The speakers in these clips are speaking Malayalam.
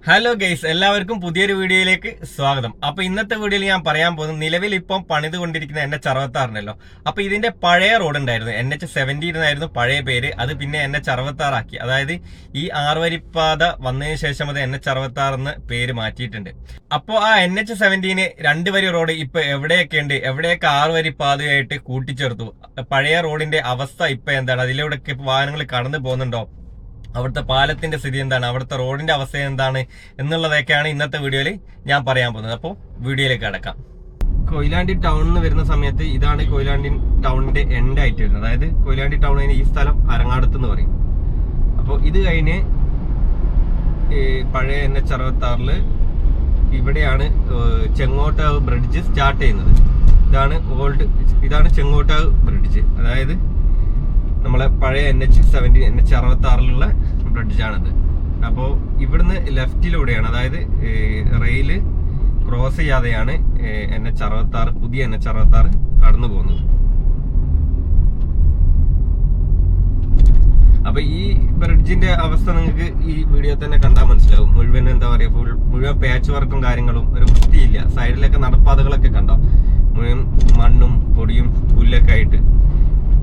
ഹലോ ഗൈസ്, എല്ലാവർക്കും പുതിയൊരു വീഡിയോയിലേക്ക് സ്വാഗതം. അപ്പൊ ഇന്നത്തെ വീഡിയോയിൽ ഞാൻ പറയാൻ പോകുന്നത് നിലവിൽ ഇപ്പം പണിതുകൊണ്ടിരിക്കുന്ന NH-66 ഉണ്ടല്ലോ. അപ്പൊ ഇതിന്റെ പഴയ റോഡ് ഉണ്ടായിരുന്നു, NH-70 എന്നായിരുന്നു പഴയ പേര്. അത് പിന്നെ NH-66 ആക്കി. അതായത് ഈ ആറുവരിപ്പാത വന്നതിന് ശേഷം അത് NH-66 എന്ന് പേര് മാറ്റിയിട്ടുണ്ട്. അപ്പോൾ ആ NH-70 രണ്ട് വരി റോഡ് ഇപ്പൊ എവിടെയൊക്കെ ഉണ്ട്, എവിടെയൊക്കെ ആറുവരിപ്പാതയായിട്ട് കൂട്ടിച്ചേർത്തു. പഴയ റോഡിന്റെ അവസ്ഥ ഇപ്പൊ എന്താണ്, അതിലൂടെ വാഹനങ്ങൾ കടന്നു പോകുന്നുണ്ടോ, അവിടുത്തെ പാലത്തിന്റെ സ്ഥിതി എന്താണ്, അവിടുത്തെ റോഡിന്റെ അവസ്ഥ എന്താണ് എന്നുള്ളതൊക്കെയാണ് ഇന്നത്തെ വീഡിയോയിൽ ഞാൻ പറയാൻ പോകുന്നത്. അപ്പോൾ വീഡിയോയിലേക്ക് കടക്കാം. കൊയിലാണ്ടി ടൗണിൽ നിന്ന് വരുന്ന സമയത്ത് ഇതാണ് കൊയിലാണ്ടി ടൗണിന്റെ എൻഡ് ആയിട്ട് വരുന്നത്. അതായത് കൊയിലാണ്ടി ടൗണിന് ഈ സ്ഥലം അരങ്ങാടത്ത് എന്ന് പറയും. അപ്പോൾ ഇത് കഴിഞ്ഞ് പഴയ NH-66 ഇവിടെയാണ് ചെങ്ങോട്ടാവ് ബ്രിഡ്ജ് സ്റ്റാർട്ട് ചെയ്യുന്നത്. ഇതാണ് ചെങ്ങോട്ടാവ് ബ്രിഡ്ജ്. അതായത് നമ്മളെ പഴയ NH-66 ബ്രിഡ്ജാണിത്. അപ്പോൾ ഇവിടുന്ന് ലെഫ്റ്റിലൂടെയാണ്, അതായത് റെയില് ക്രോസ് ചെയ്യാതെയാണ് NH-66 പുതിയ NH-66 കടന്നു പോകുന്നത്. അപ്പൊ ഈ ബ്രിഡ്ജിന്റെ അവസ്ഥ നിങ്ങൾക്ക് ഈ വീഡിയോ തന്നെ കണ്ടാൽ മനസ്സിലാവും. മുഴുവൻ എന്താ പറയാ, മുഴുവൻ പാച്ച് വർക്കും കാര്യങ്ങളും, ഒരു വൃത്തിയില്ല. സൈഡിലൊക്കെ നടപ്പാതകളൊക്കെ കണ്ടോ, മുഴുവൻ മണ്ണും പൊടിയും പുല്ലൊക്കെ ആയിട്ട്.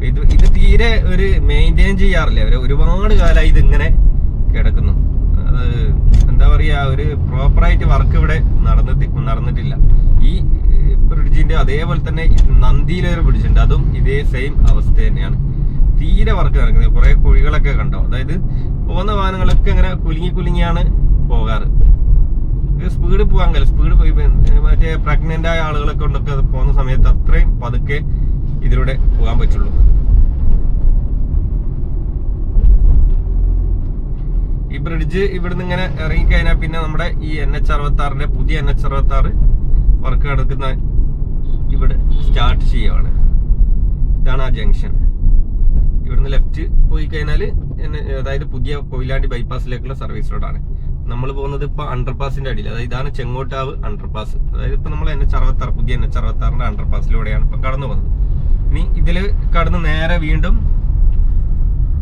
ഇത് തീരെ ഒരു മെയിൻറ്റെയിൻ ചെയ്യാറില്ല അവര്. ഒരുപാട് കാലമായി ഇതിങ്ങനെ കിടക്കുന്നു. അത് എന്താ പറയാ, ഒരു പ്രോപ്പറായിട്ട് വർക്ക് ഇവിടെ നടന്നിട്ടില്ല. ഈ ബ്രിഡ്ജിന്റെ അതേപോലെ തന്നെ നന്ദിയിലൊരു ബ്രിഡ്ജുണ്ട്, അതും ഇതേ സെയിം അവസ്ഥ തന്നെയാണ്. തീരെ വർക്ക് നടക്കുന്നത്. കുറെ കുഴികളൊക്കെ കണ്ടോ. അതായത് പോകുന്ന വാഹനങ്ങളൊക്കെ ഇങ്ങനെ കുലുങ്ങിയാണ് പോകാറ്. സ്പീഡ് പോകാൻ കഴിയില്ല. സ്പീഡ് പോയി മറ്റേ പ്രഗ്നന്റ് ആയ ആളുകളൊക്കെ കൊണ്ടൊക്കെ പോകുന്ന സമയത്ത് അത്രയും പതുക്കെ ഇതിലൂടെ പോകാൻ പറ്റുള്ളൂ. ഈ ബ്രിഡ്ജ് ഇവിടുന്ന് ഇങ്ങനെ ഇറങ്ങിക്കഴിഞ്ഞാൽ പിന്നെ നമ്മുടെ ഈ NH-66 പുതിയ NH-66 വർക്ക് നടക്കുന്ന ഇവിടെ സ്റ്റാർട്ട് ചെയ്യുവാണ്. ഇതാണ് ആ ജംഗ്ഷൻ. ഇവിടുന്ന് ലെഫ്റ്റ് പോയി കഴിഞ്ഞാൽ അതായത് പുതിയ കൊയിലാണ്ടി ബൈപ്പാസിലേക്കുള്ള സർവീസ് റോഡാണ്. നമ്മൾ പോകുന്നത് ഇപ്പൊ അണ്ടർപാസിന്റെ അടിയിൽ. അതായത് ഇതാണ് ചെങ്ങോട്ടാവ് അണ്ടർപാസ്. അതായത് ഇപ്പൊ നമ്മൾ NH-66 പുതിയ NH-66 അണ്ടർപാസിലൂടെയാണ് ഇപ്പൊ കടന്നു പോകുന്നത്. ഇനി ഇതില് കടന്ന് നേരെ വീണ്ടും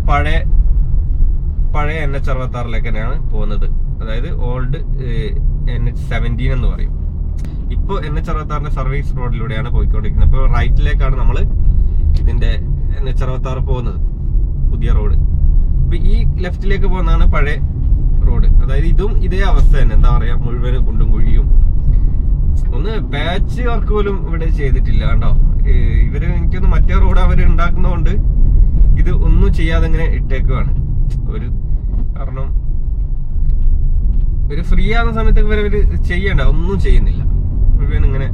പഴയ NH-66 തന്നെയാണ് പോകുന്നത്. അതായത് ഓൾഡ് NH-70 എന്ന് പറയും. ഇപ്പൊ NH-66 സർവീസ് റോഡിലൂടെയാണ് പോയിക്കൊണ്ടിരിക്കുന്നത്. ഇപ്പൊ റൈറ്റിലേക്കാണ് നമ്മൾ ഇതിന്റെ NH-66 പോകുന്നത്, പുതിയ റോഡ്. അപ്പൊ ഈ ലെഫ്റ്റിലേക്ക് പോകുന്നതാണ് പഴയ റോഡ്. അതായത് ഇതും ഇതേ അവസ്ഥ തന്നെ. എന്താ പറയാ, മുഴുവൻ കുണ്ടും കുഴിയും. ഒന്ന് പാച്ച് വർക്ക് പോലും ഇവിടെ ചെയ്തിട്ടില്ല കണ്ടോ. ഇവര് എനിക്കൊന്ന് മറ്റേ റോഡ് അവര് ഉണ്ടാക്കുന്നതുകൊണ്ട് ഇത് ഒന്നും ചെയ്യാതെ ഇങ്ങനെ ഇട്ടേക്കുവാണ്. കാരണം ഒരു ഫ്രീ ആകുന്ന സമയത്തൊക്കെ ഇവര് ചെയ്യണ്ട, ഒന്നും ചെയ്യുന്നില്ല. മുഴുവൻ ഇങ്ങനെ,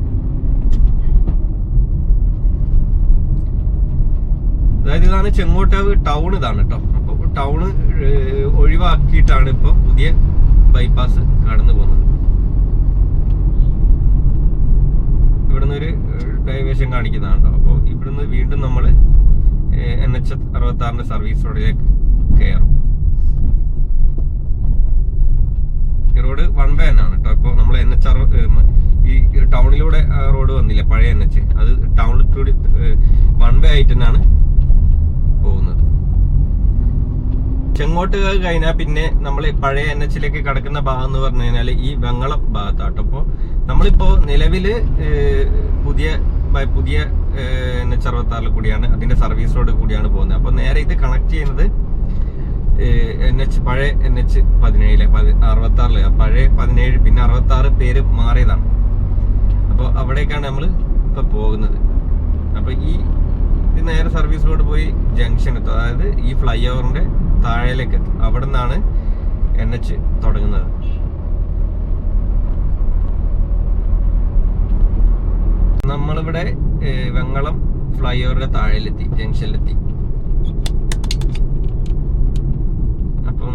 അതായത് ഇതാണ് ചെങ്ങോട്ടാവ് ടൗൺ. ഇതാണ് കേട്ടോ. അപ്പൊ ടൗണ് ഒഴിവാക്കിയിട്ടാണ് ഇപ്പൊ പുതിയ ബൈപ്പാസ് കടന്നു പോകുന്നത്. ഇവിടുന്ന് ഒരു ഡൈവേഷൻ കാണിക്കുന്നതാണോ. അപ്പോൾ ഇവിടുന്ന് വീണ്ടും നമ്മൾ NH-66 സർവീസ് റോഡിലേക്ക് കയറും. ഈ റോഡ് വൺ വേ തന്നെയാണ് കേട്ടോ. ഇപ്പോൾ നമ്മൾ ഈ ടൗണിലൂടെ റോഡ് വന്നില്ല, പഴയ NH, അത് ടൗണിൽ കൂടി വൺ വേ ആയിട്ട് തന്നെയാണ് പോകുന്നത്. ചെങ്ങോട്ട് കഴിഞ്ഞാൽ പിന്നെ നമ്മൾ പഴയ NH-ലേക്ക് കടക്കുന്ന ഭാഗം എന്ന് പറഞ്ഞു കഴിഞ്ഞാൽ ഈ വെങ്ങളം ഭാഗത്താട്ടോ. അപ്പോൾ നമ്മളിപ്പോ നിലവില് പുതിയ NH-66 കൂടിയാണ്, അതിന്റെ സർവീസ് റോഡ് കൂടിയാണ് പോകുന്നത്. അപ്പൊ നേരെ ഇത് കണക്ട് ചെയ്യുന്നത് പഴയ NH-17 66 പഴയ 17 പിന്നെ 66 പേര് മാറിയതാണ്. അപ്പോൾ അവിടേക്കാണ് നമ്മൾ ഇപ്പൊ പോകുന്നത്. അപ്പൊ ഇത് നേരെ സർവീസ് റോഡ് പോയി ജംഗ്ഷൻ എത്തും. അതായത് ഈ ഫ്ലൈ ഓവറിന്റെ താഴേലേക്ക് എത്തും. അവിടെ നിന്നാണ് NH തുടങ്ങുന്നത്. നമ്മളിവിടെ വെങ്ങളം ഫ്ലൈ ഓവറിന്റെ താഴെയിലെത്തി, ജംഗ്ഷനിലെത്തി. അപ്പം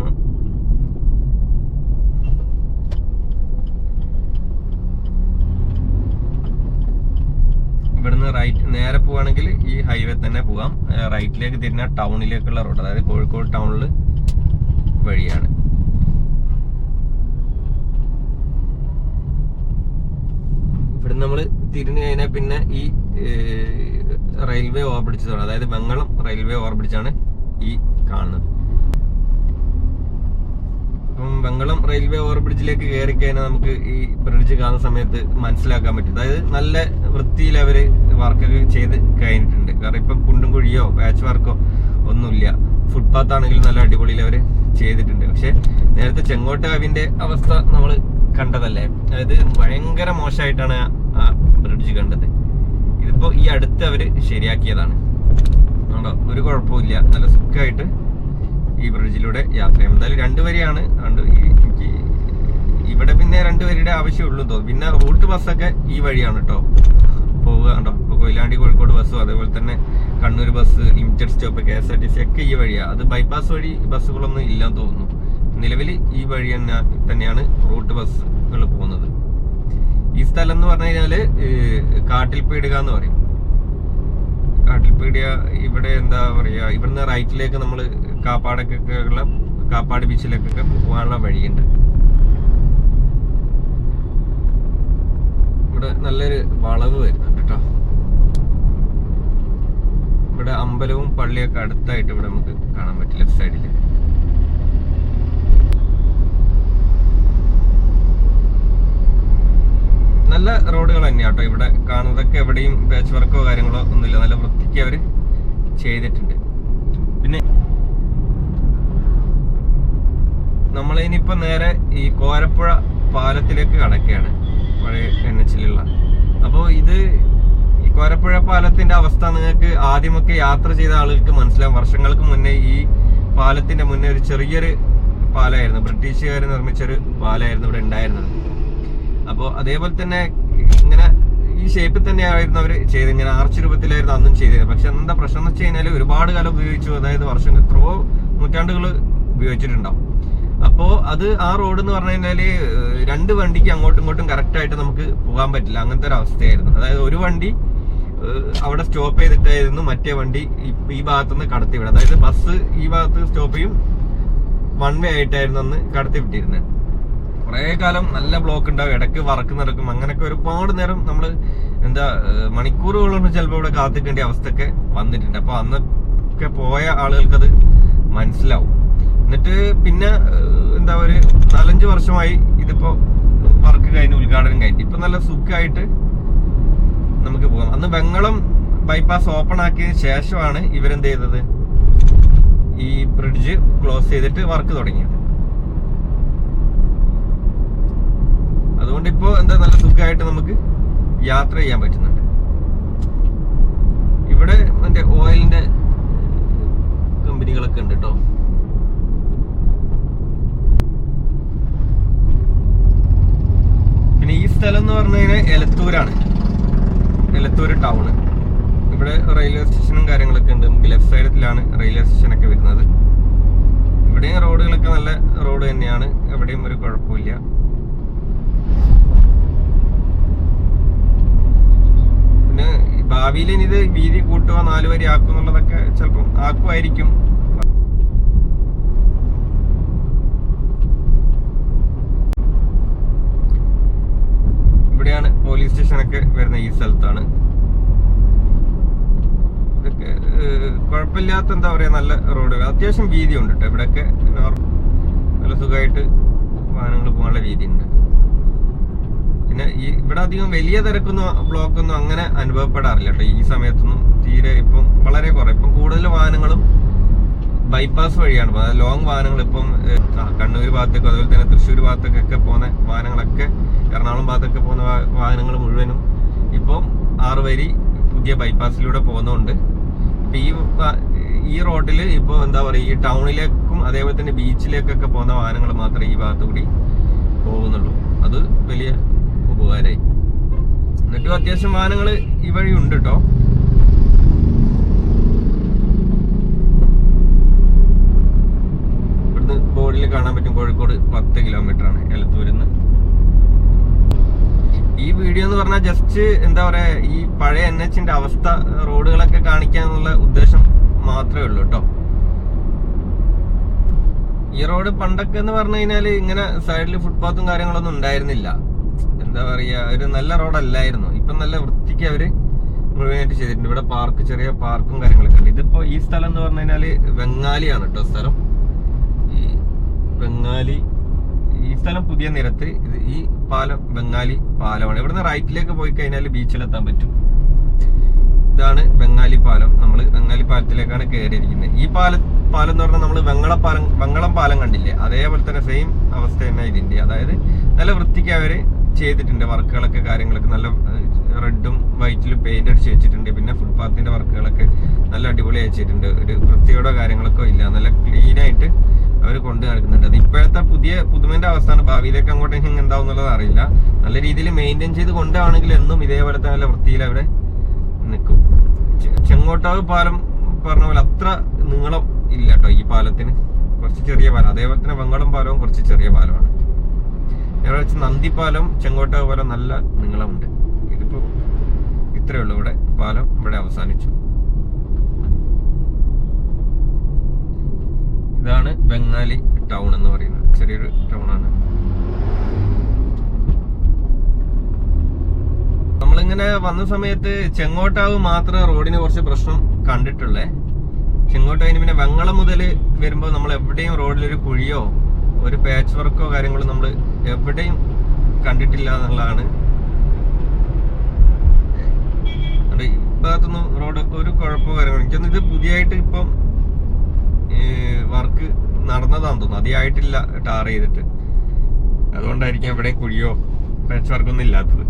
ഇവിടുന്ന് നേരെ പോവാണെങ്കിൽ ഈ ഹൈവേ തന്നെ പോവാം. റൈറ്റിലേക്ക് തിരിഞ്ഞ ടൗണിലേക്കുള്ള റോഡ്, അതായത് കോഴിക്കോട് ടൗണിൽ വഴിയാണ്. ഇവിടുന്ന് നമ്മൾ തിരിഞ്ഞു കഴിഞ്ഞാൽ പിന്നെ ഈ റെയിൽവേ ഓവർബ്രിഡ്ജ് തുടങ്ങും. അതായത് വെങ്ങളം റെയിൽവേ ഓവർബ്രിഡ്ജാണ് ഈ കാണുന്നത്. ഇപ്പം വെങ്ങളം റെയിൽവേ ഓവർ ബ്രിഡ്ജിലേക്ക് കയറി കഴിഞ്ഞാൽ നമുക്ക് ഈ ബ്രിഡ്ജ് കാണുന്ന സമയത്ത് മനസ്സിലാക്കാൻ പറ്റും. അതായത് നല്ല വൃത്തിയിൽ അവര് വർക്കൊക്കെ ചെയ്ത് കഴിഞ്ഞിട്ടുണ്ട്. കാരണം ഇപ്പം കുണ്ടും കുഴിയോ പാച്ച് വർക്കോ ഒന്നുമില്ല. ഫുട്പാത്ത് ആണെങ്കിലും നല്ല അടിപൊളിയിൽ അവര് ചെയ്തിട്ടുണ്ട്. പക്ഷെ നേരത്തെ ചെങ്കോട്ടകാവിന്റെ അവസ്ഥ നമ്മൾ കണ്ടതല്ലേ, അതായത് ഭയങ്കര മോശമായിട്ടാണ് ആ ബ്രിഡ്ജ് കണ്ടത്. ഇതിപ്പോ ഈ അടുത്ത് അവര് ശരിയാക്കിയതാണ്. ഒരു കുഴപ്പമില്ല, നല്ല സുഖമായിട്ട് ഈ ബ്രിഡ്ജിലൂടെ യാത്ര ചെയ്യാം. എന്തായാലും 2 വരിയാണ്. എനിക്ക് ഇവിടെ പിന്നെ 2 വരിയുടെ ആവശ്യമുള്ളൂ തോന്നുന്നു. പിന്നെ റൂട്ട് ബസ്സൊക്കെ ഈ വഴിയാണ് കേട്ടോ പോവുക. കണ്ടോ, ഇപ്പൊ കൊയിലാണ്ടി കോഴിക്കോട് ബസ്സും അതേപോലെ തന്നെ Kannur bus, limited stop, KSRTC ഒക്കെ ഈ വഴിയാണ്. അത് ബൈപ്പാസ് വഴി ബസ്സുകളൊന്നും ഇല്ലാന്ന് തോന്നുന്നു. നിലവിൽ ഈ വഴി തന്നെയാണ് റൂട്ട് ബസ്സുകൾ പോകുന്നത്. ഈ സ്ഥലം എന്ന് പറഞ്ഞു കഴിഞ്ഞാല് കാട്ടിൽപീടുക എന്ന് പറയും. കാട്ടിൽപീടിയ ഇവിടെ എന്താ പറയാ, ഇവിടുന്ന് റൈറ്റിലേക്ക് നമ്മൾ കാപ്പാട് ബീച്ചിലേക്കൊക്കെ പോകാനുള്ള വഴിയുണ്ട്. ഇവിടെ നല്ലൊരു വളവ് വരുന്നുണ്ട് കേട്ടോ. ഇവിടെ അമ്പലവും പള്ളിയൊക്കെ അടുത്തായിട്ട് ഇവിടെ നമുക്ക് കാണാൻ പറ്റും ലെഫ്റ്റ് സൈഡില്. നല്ല റോഡുകൾ തന്നെയാ കേട്ടോ ഇവിടെ കാണുന്നതൊക്കെ. എവിടെയും പാച്ച് വർക്കോ കാര്യങ്ങളോ ഒന്നുമില്ല, നല്ല വൃത്തിക്ക് അവര് ചെയ്തിട്ടുണ്ട്. പിന്നെ നമ്മളിനിപ്പോ നേരെ ഈ കോരപ്പുഴ പാലത്തിലേക്ക് കടക്കുകയാണ്, പഴയ NH-ലുള്ള. അപ്പോൾ ഇത് ഈ കോരപ്പുഴ പാലത്തിന്റെ അവസ്ഥ നിങ്ങൾക്ക് ആദ്യമൊക്കെ യാത്ര ചെയ്ത ആളുകൾക്ക് മനസ്സിലാവും. വർഷങ്ങൾക്ക് മുന്നേ ഈ പാലത്തിന്റെ മുന്നേ ഒരു ചെറിയൊരു പാലമായിരുന്നു, ബ്രിട്ടീഷുകാർ നിർമ്മിച്ചൊരു പാലമായിരുന്നു ഇവിടെ ഉണ്ടായിരുന്നത്. അപ്പോൾ അതേപോലെ തന്നെ ഇങ്ങനെ ഈ ഷേപ്പിൽ തന്നെയായിരുന്നു അവർ ചെയ്തത്. ഇങ്ങനെ ആർച്ച് രൂപത്തിലായിരുന്നു അന്നും ചെയ്തത്. പക്ഷെ എന്താ പ്രശ്നം എന്ന് വെച്ച് കഴിഞ്ഞാൽ ഒരുപാട് കാലം ഉപയോഗിച്ചു, അതായത് വർഷം എത്രയോ നൂറ്റാണ്ടുകൾ ഉപയോഗിച്ചിട്ടുണ്ടാവും. അപ്പോൾ അത് ആ റോഡ് എന്ന് പറഞ്ഞു കഴിഞ്ഞാൽ 2 വണ്ടിക്ക് അങ്ങോട്ടും ഇങ്ങോട്ടും കറക്റ്റായിട്ട് നമുക്ക് പോകാൻ പറ്റില്ല, അങ്ങനത്തെ ഒരു അവസ്ഥയായിരുന്നു. അതായത് ഒരു വണ്ടി അവിടെ സ്റ്റോപ്പ് ചെയ്തിട്ടായിരുന്നു മറ്റേ വണ്ടി ഈ ഭാഗത്തുനിന്ന് കടത്തിവിടുക. അതായത് ബസ് ഈ ഭാഗത്ത് സ്റ്റോപ്പ് ചെയ്യും, 1 വേ ആയിട്ടായിരുന്നു അന്ന് കടത്തി വിട്ടിരുന്നത്. കുറെ കാലം നല്ല ബ്ലോക്ക് ഉണ്ടാവും, ഇടയ്ക്ക് വർക്ക് നടക്കും, അങ്ങനെയൊക്കെ ഒരുപാട് നേരം നമ്മൾ മണിക്കൂറുകളൊന്നും ചിലപ്പോൾ ഇവിടെ കാത്തിക്കേണ്ട അവസ്ഥയൊക്കെ വന്നിട്ടുണ്ട്. അപ്പൊ അന്നൊക്കെ പോയ ആളുകൾക്കത് മനസ്സിലാവും. എന്നിട്ട് പിന്നെ ഒരു 4-5 വർഷമായി ഇതിപ്പോ വർക്ക് കഴിഞ്ഞ് ഉദ്ഘാടനം കഴിഞ്ഞു. ഇപ്പൊ നല്ല സുഖമായിട്ട് നമുക്ക് പോകാം. അന്ന് വെങ്ങളം ബൈപ്പാസ് ഓപ്പൺ ആക്കിയതിന് ശേഷമാണ് ഇവരെന്ത് ചെയ്തത്, ഈ ബ്രിഡ്ജ് ക്ലോസ് ചെയ്തിട്ട് വർക്ക് തുടങ്ങിയത്. അതുകൊണ്ട് ഇപ്പോ നല്ല സുഖമായിട്ട് നമുക്ക് യാത്ര ചെയ്യാൻ പറ്റുന്നുണ്ട്. ഇവിടെ മറ്റേ ഓയിലിന്റെ കമ്പനികളൊക്കെ ഉണ്ട് കേട്ടോ. പിന്നെ ഈ സ്ഥലം എന്ന് പറഞ്ഞു കഴിഞ്ഞാൽ എലത്തൂരാണ്, എലത്തൂർ ടൗണ്. ഇവിടെ റെയിൽവേ സ്റ്റേഷനും കാര്യങ്ങളൊക്കെ ഉണ്ട്. നമുക്ക് ലെഫ്റ്റ് സൈഡിലാണ് റെയിൽവേ സ്റ്റേഷനൊക്കെ വരുന്നത്. ഇവിടെയും റോഡുകളൊക്കെ നല്ല റോഡ് തന്നെയാണ്, എവിടെയും ഒരു കുഴപ്പമില്ല. പിന്നെ ഭാവിയിൽ ഇനി ഇത് വീതി കൂട്ടുക, 4 വരി ആക്കും എന്നുള്ളതൊക്കെ ചിലപ്പം ആക്കുമായിരിക്കും. ഇവിടെയാണ് പോലീസ് സ്റ്റേഷനൊക്കെ വരുന്ന, ഈ സ്ഥലത്താണ്. ഇതൊക്കെ കുഴപ്പമില്ലാത്ത എന്താ പറയാ നല്ല റോഡുകൾ, അത്യാവശ്യം വീതിയുണ്ട് കേട്ടോ. ഇവിടെയൊക്കെ നല്ല സുഖമായിട്ട് വാഹനങ്ങൾ പോകാനുള്ള വീതിയുണ്ട്. പിന്നെ ഇവിടെ അധികം വലിയ തിരക്കൊന്നും ബ്ലോക്കൊന്നും അങ്ങനെ അനുഭവപ്പെടാറില്ല കേട്ടോ ഈ സമയത്തൊന്നും. തീരെ ഇപ്പം വളരെ കുറേ. ഇപ്പം കൂടുതൽ വാഹനങ്ങളും ബൈപ്പാസ് വഴിയാണ് പോകുന്നത്. ലോങ് വാഹനങ്ങൾ ഇപ്പം കണ്ണൂർ ഭാഗത്തേക്കും അതുപോലെ തന്നെ തൃശ്ശൂർ ഭാഗത്തേക്കൊക്കെ പോകുന്ന വാഹനങ്ങളൊക്കെ, എറണാകുളം ഭാഗത്തൊക്കെ പോകുന്ന വാഹനങ്ങൾ മുഴുവനും ഇപ്പം 6 വരി പുതിയ ബൈപ്പാസിലൂടെ പോകുന്നതുകൊണ്ട് ഈ റോഡിൽ ഇപ്പോൾ എന്താ പറയുക, ഈ ടൗണിലേക്കും അതേപോലെ തന്നെ ബീച്ചിലേക്കൊക്കെ പോകുന്ന വാഹനങ്ങൾ മാത്രമേ ഈ ഭാഗത്തുകൂടി പോകുന്നുള്ളൂ. അത് വലിയ ഉപകാരമായി. എന്നിട്ടും അത്യാവശ്യം വാഹനങ്ങൾ ഈ വഴി ഉണ്ട് കേട്ടോ. ഇവിടുന്ന് ബോർഡിൽ കാണാൻ പറ്റും കോഴിക്കോട് 10 കിലോമീറ്റർ ആണ് എലത്തൂരിൽ നിന്ന്. ഈ വീഡിയോ എന്ന് പറഞ്ഞാൽ ജസ്റ്റ് എന്താ പറയാ, ഈ പഴയ NH-ന്റെ അവസ്ഥ, റോഡുകളൊക്കെ കാണിക്കാന്നുള്ള ഉദ്ദേശം മാത്രമേ ഉള്ളൂ കേട്ടോ. ഈ റോഡ് പണ്ടൊക്കെ എന്ന് പറഞ്ഞു കഴിഞ്ഞാല് ഇങ്ങനെ സൈഡിൽ ഫുട്പാത്തും കാര്യങ്ങളൊന്നും ഉണ്ടായിരുന്നില്ല. എന്താ പറയാ, ഒരു നല്ല റോഡല്ലായിരുന്നു. ഇപ്പൊ നല്ല വൃത്തിക്ക് അവര് മുഴുവനായിട്ട് ചെയ്തിട്ടുണ്ട്. ഇവിടെ പാർക്ക്, ചെറിയ പാർക്കും കാര്യങ്ങളൊക്കെ ഉണ്ട്. ഇതിപ്പോ ഈ സ്ഥലം എന്ന് പറഞ്ഞു കഴിഞ്ഞാല് വെങ്ങാലിയാണ് കേട്ടോ സ്ഥലം. ഈ വെങ്ങാലി ഈ സ്ഥലം പുതിയ നിരത്ത്. ഈ പാലം ബംഗാളി പാലമാണ്. ഇവിടുന്ന് റൈറ്റിലേക്ക് പോയി കഴിഞ്ഞാൽ ബീച്ചിലെത്താൻ പറ്റും. ഇതാണ് ബംഗാളി പാലം. നമ്മൾ ബംഗാളി പാലത്തിലേക്കാണ് കയറിയിരിക്കുന്നത്. ഈ പാലം എന്ന് പറഞ്ഞാൽ നമ്മൾ വെങ്ങളം പാലം കണ്ടില്ലേ, അതേപോലെ തന്നെ സെയിം അവസ്ഥ തന്നെ ഇതിന്റെ. അതായത് നല്ല വൃത്തിക്ക് അവര് ചെയ്തിട്ടുണ്ട്. വർക്കുകളൊക്കെ കാര്യങ്ങളൊക്കെ നല്ല റെഡും വൈറ്റിലും പെയിന്റ് അടിച്ച് വെച്ചിട്ടുണ്ട്. പിന്നെ ഫുട്പാത്തിന്റെ വർക്കുകളൊക്കെ നല്ല അടിപൊളി വെച്ചിട്ടുണ്ട്. ഒരു വൃത്തിയോടോ കാര്യങ്ങളൊക്കെ ഇല്ല, നല്ല ക്ലീൻ ആയിട്ട് അവർ കൊണ്ടു നടക്കുന്നുണ്ട്. അത് ഇപ്പോഴത്തെ പുതുമന്റെ അവസ്ഥയാണ്. ഭാവിയിലേക്ക് അങ്ങോട്ടേക്ക് എന്താവും എന്നുള്ളത് അറിയില്ല. നല്ല രീതിയിൽ മെയിൻറ്റെയിൻ ചെയ്ത് കൊണ്ടാണെങ്കിൽ എന്നും ഇതേപോലത്തെ നല്ല വൃത്തിയിൽ അവിടെ നിൽക്കും. ചെങ്ങോട്ടാവ് പാലം പറഞ്ഞ പോലെ അത്ര നീളം ഇല്ല കേട്ടോ ഈ പാലത്തിന്. കുറച്ച് ചെറിയ പാലം. അതേപോലെ തന്നെ വെങ്ങളം പാലവും കുറച്ച് ചെറിയ പാലമാണ്. ഇവിടെ വെച്ച് നന്ദിപ്പാലം ചെങ്ങോട്ടാവ് പാലം നല്ല നീളമുണ്ട്. ഇതിപ്പോ ഇത്രയേ ഉള്ളൂ. ഇവിടെ പാലം ഇവിടെ അവസാനിച്ചു. ഇതാണ് ബംഗാളി ടൗൺ എന്ന് പറയുന്നത്. ചെറിയൊരു ടൗണാണ്. നമ്മളിങ്ങനെ വന്ന സമയത്ത് ചെങ്ങോട്ടാവ് മാത്രമേ റോഡിന് കുറച്ച് പ്രശ്നം കണ്ടിട്ടുള്ളേ. ചെങ്ങോട്ടാവിന് പിന്നെ വെങ്ങളം മുതൽ വരുമ്പോൾ നമ്മൾ എവിടെയും റോഡിലൊരു കുഴിയോ ഒരു പാച്ച് വർക്കോ കാര്യങ്ങളോ നമ്മൾ എവിടെയും കണ്ടിട്ടില്ല എന്നുള്ളതാണ്. ഈ ഭാഗത്തൊന്നും റോഡ് ഒരു കുഴപ്പമോ കാര്യങ്ങളോ. എനിക്കൊന്നും ഇത് പുതിയതായിട്ട് ഇപ്പം വർക്ക് നടന്നതാന്ന് തോന്നുന്നു. അധികമായിട്ടില്ല ടാർ ചെയ്തിട്ട്. അതുകൊണ്ടായിരിക്കും എവിടെയും കുഴിയോ പാച്ച് വർക്കൊന്നും ഇല്ലാത്തത്.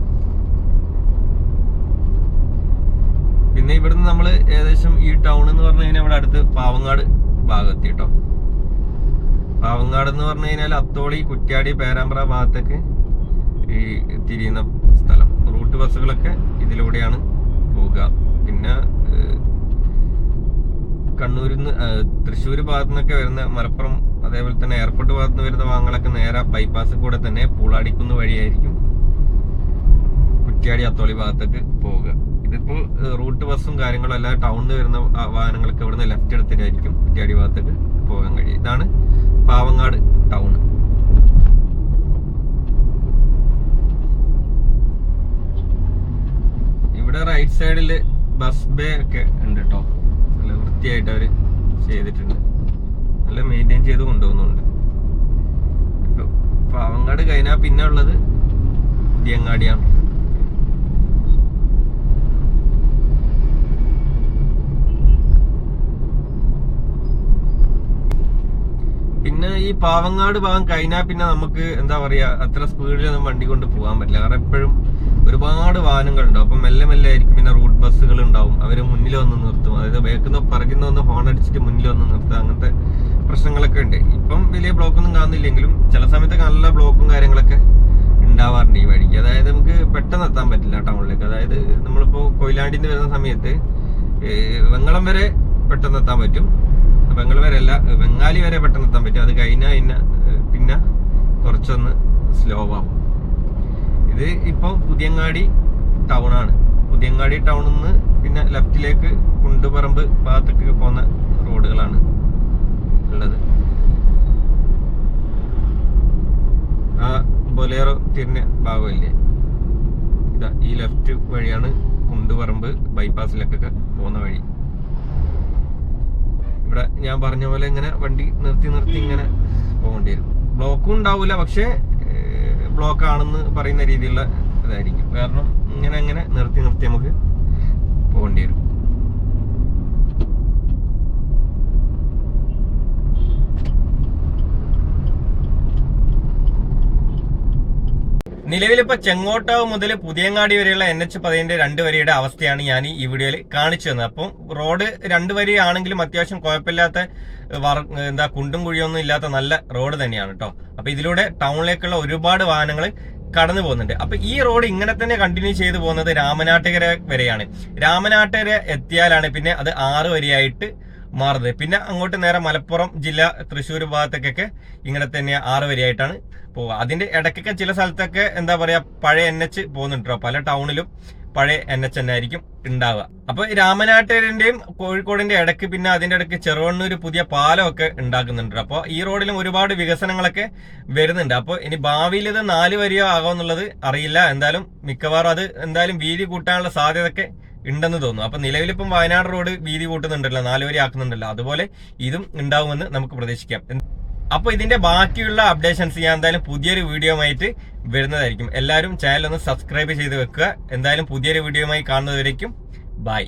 പിന്നെ ഇവിടുന്ന് നമ്മൾ ഏകദേശം ഈ ടൗൺ എന്ന് പറഞ്ഞു കഴിഞ്ഞാൽ ഇവിടെ അടുത്ത് പാവങ്ങാട് ഭാഗത്ത് കേട്ടോ. പാവങ്ങാട് എന്ന് പറഞ്ഞു കഴിഞ്ഞാൽ അത്തോളി, കുറ്റ്യാടി, പേരാമ്പ്ര ഭാഗത്തേക്ക് ഈ തിരിയുന്ന സ്ഥലം. റൂട്ട് ബസ്സുകളൊക്കെ ഇതിലൂടെയാണ് പോവുക. പിന്നെ കണ്ണൂരിൽ നിന്ന് തൃശ്ശൂർ ഭാഗത്തു നിന്നൊക്കെ വരുന്ന, മലപ്പുറം അതേപോലെ തന്നെ എയർപോർട്ട് ഭാഗത്ത് നിന്ന് വരുന്ന വാഹനങ്ങളൊക്കെ നേരെ ബൈപ്പാസ് കൂടെ തന്നെ പൂളാടിക്കുന്ന് വഴിയായിരിക്കും കുറ്റ്യാടി അത്തോളി ഭാഗത്തേക്ക് പോവുക. ഇതിപ്പോ റൂട്ട് ബസ്സും കാര്യങ്ങളും എല്ലാം ടൗണിൽ വരുന്ന വാഹനങ്ങളൊക്കെ ഇവിടുന്ന് ലെഫ്റ്റ് എടുത്തിട്ടായിരിക്കും കുറ്റ്യാടി ഭാഗത്തേക്ക് പോകാൻ കഴിയും. ഇതാണ് പാവങ്ങാട് ടൗൺ. ഇവിടെ റൈറ്റ് സൈഡില് ബസ് ബേ ഒക്കെ ഉണ്ട് കേട്ടോ. നല്ല വൃത്തിയായിട്ട് അവര് ചെയ്തിട്ടുണ്ട്. നല്ല മെയിൻറ്റെയിൻ ചെയ്ത് കൊണ്ടുപോകുന്നുണ്ട്. പാവങ്ങാട് കഴിഞ്ഞാൽ പിന്നെ ഉള്ളത് പുതിയങ്ങാടിയാണ്. പിന്നെ ഈ പാവങ്ങാട് ഭാഗം കഴിഞ്ഞാൽ പിന്നെ നമുക്ക് എന്താ പറയാ, അത്ര സ്പീഡിലൊന്നും വണ്ടി കൊണ്ട് പോകാൻ പറ്റില്ല. കാരണം എപ്പോഴും ഒരുപാട് വാഹനങ്ങളുണ്ടാവും. അപ്പം മെല്ലെ മെല്ലെ ആയിരിക്കും. പിന്നെ റൂട്ട് ബസ്സുകൾ ഉണ്ടാവും. അവര് മുന്നിൽ വന്ന് നിർത്തും. അതായത് വേക്കുന്ന പറക്കുന്ന ഒന്ന് ഹോൺ അടിച്ചിട്ട് മുന്നിൽ വന്ന് നിർത്തുക. അങ്ങനത്തെ പ്രശ്നങ്ങളൊക്കെ ഉണ്ട്. ഇപ്പം വലിയ ബ്ലോക്കൊന്നും കാണുന്നില്ലെങ്കിലും ചില സമയത്തൊക്കെ നല്ല ബ്ലോക്കും കാര്യങ്ങളൊക്കെ ഉണ്ടാവാറുണ്ട് ഈ വഴിക്ക്. അതായത് നമുക്ക് പെട്ടെന്ന് എത്താൻ പറ്റില്ല ടൗണിലേക്ക്. അതായത് നമ്മളിപ്പോ കൊയിലാണ്ടിന്ന് വരുന്ന സമയത്ത് വെങ്ങളം വരെ പെട്ടെന്ന് എത്താൻ പറ്റും. ബംഗാൾ വരെ അല്ല, ബംഗാളി വരെ പെട്ടെന്ന് എത്താൻ പറ്റും. അത് കഴിഞ്ഞാൽ പിന്നെ കുറച്ചൊന്ന് സ്ലോ ആവും. ഇത് ഇപ്പോൾ പുതിയങ്ങാടി ടൗണാണ്. പുതിയങ്ങാടി ടൗണിൽ നിന്ന് പിന്നെ ലെഫ്റ്റിലേക്ക് കുണ്ടുപറമ്പ് ഭാഗത്തേക്ക് പോകുന്ന റോഡുകളാണ് ഉള്ളത്. ആ ബൊലേറോ തിരിഞ്ഞ ഭാഗമില്ലേ, ഇതാ ഈ ലെഫ്റ്റ് വഴിയാണ് കുണ്ടുപറമ്പ് ബൈപ്പാസിലേക്കൊക്കെ പോകുന്ന വഴി. ഇവിടെ ഞാൻ പറഞ്ഞ പോലെ ഇങ്ങനെ വണ്ടി നിർത്തി ഇങ്ങനെ പോകേണ്ടി വരും. ബ്ലോക്കും ഉണ്ടാവില്ല, പക്ഷെ ബ്ലോക്ക് ആണെന്ന് പറയുന്ന രീതിയിലുള്ള ഇതായിരിക്കും. കാരണം ഇങ്ങനെ നിർത്തി നമുക്ക് പോകേണ്ടി വരും. നിലവിലിപ്പോ ചെങ്ങോട്ടാവ് മുതൽ പുതിയങ്ങാടി വരെയുള്ള NH-10 2 വരിയുടെ അവസ്ഥയാണ് ഞാൻ ഈ വീഡിയോയിൽ കാണിച്ചു തന്നത്. അപ്പം റോഡ് 2 വരി ആണെങ്കിലും അത്യാവശ്യം കുഴപ്പമില്ലാത്ത കുണ്ടും കുഴിയൊന്നും ഇല്ലാത്ത നല്ല റോഡ് തന്നെയാണ് കേട്ടോ. അപ്പൊ ഇതിലൂടെ ടൗണിലേക്കുള്ള ഒരുപാട് വാഹനങ്ങൾ കടന്നു പോകുന്നുണ്ട്. അപ്പൊ ഈ റോഡ് ഇങ്ങനെ തന്നെ കണ്ടിന്യൂ ചെയ്തു പോകുന്നത് രാമനാട്ടുകര വരെയാണ്. രാമനാട്ടുകര എത്തിയാലാണ് പിന്നെ അത് 6 വരിയായിട്ട് മാറുന്നത്. പിന്നെ അങ്ങോട്ട് നേരെ മലപ്പുറം ജില്ല, തൃശ്ശൂർ ഭാഗത്തേക്കൊക്കെ ഇങ്ങനെ തന്നെ 6 വരിയായിട്ടാണ് പോവുക. അതിന്റെ ഇടയ്ക്കൊക്കെ ചില സ്ഥലത്തൊക്കെ എന്താ പറയാ പഴയ NH പോകുന്നുണ്ടോ. പല ടൗണിലും പഴയ NH തന്നെ ആയിരിക്കും ഉണ്ടാവുക. അപ്പൊ രാമനാട്ടുകരന്റെയും കോഴിക്കോടിന്റെ ഇടയ്ക്ക് പിന്നെ അതിന്റെ ഇടയ്ക്ക് ചെറുവണ്ണൂർ പുതിയ പാലമൊക്കെ ഉണ്ടാക്കുന്നുണ്ട്. അപ്പോൾ ഈ റോഡിലും ഒരുപാട് വികസനങ്ങളൊക്കെ വരുന്നുണ്ട്. അപ്പോൾ ഇനി ഭാവിയിൽ ഇത് 4 വരിയോ ആകുമെന്നുള്ളത് അറിയില്ല. എന്തായാലും മിക്കവാറും അത് എന്തായാലും വീതി കൂട്ടാനുള്ള സാധ്യതയൊക്കെ ഉണ്ടെന്ന് തോന്നുന്നു. അപ്പൊ നിലവിലിപ്പം വയനാട് റോഡ് വീതി കൂട്ടുന്നുണ്ടല്ലോ, 4 വരി ആക്കുന്നുണ്ടല്ലോ, അതുപോലെ ഇതും ഉണ്ടാവുമെന്ന് നമുക്ക് പ്രതീക്ഷിക്കാം. അപ്പോൾ ഇതിന്റെ ബാക്കിയുള്ള അപ്ഡേഷൻസ് ഞാൻ എന്തായാലും പുതിയൊരു വീഡിയോ ആയിട്ട് വരുന്നതായിരിക്കും. എല്ലാവരും ചാനൽ ഒന്ന് സബ്സ്ക്രൈബ് ചെയ്ത് വെക്കുക. എന്തായാലും പുതിയൊരു വീഡിയോയുമായി കാണുന്നതുവരേക്കും ബൈ.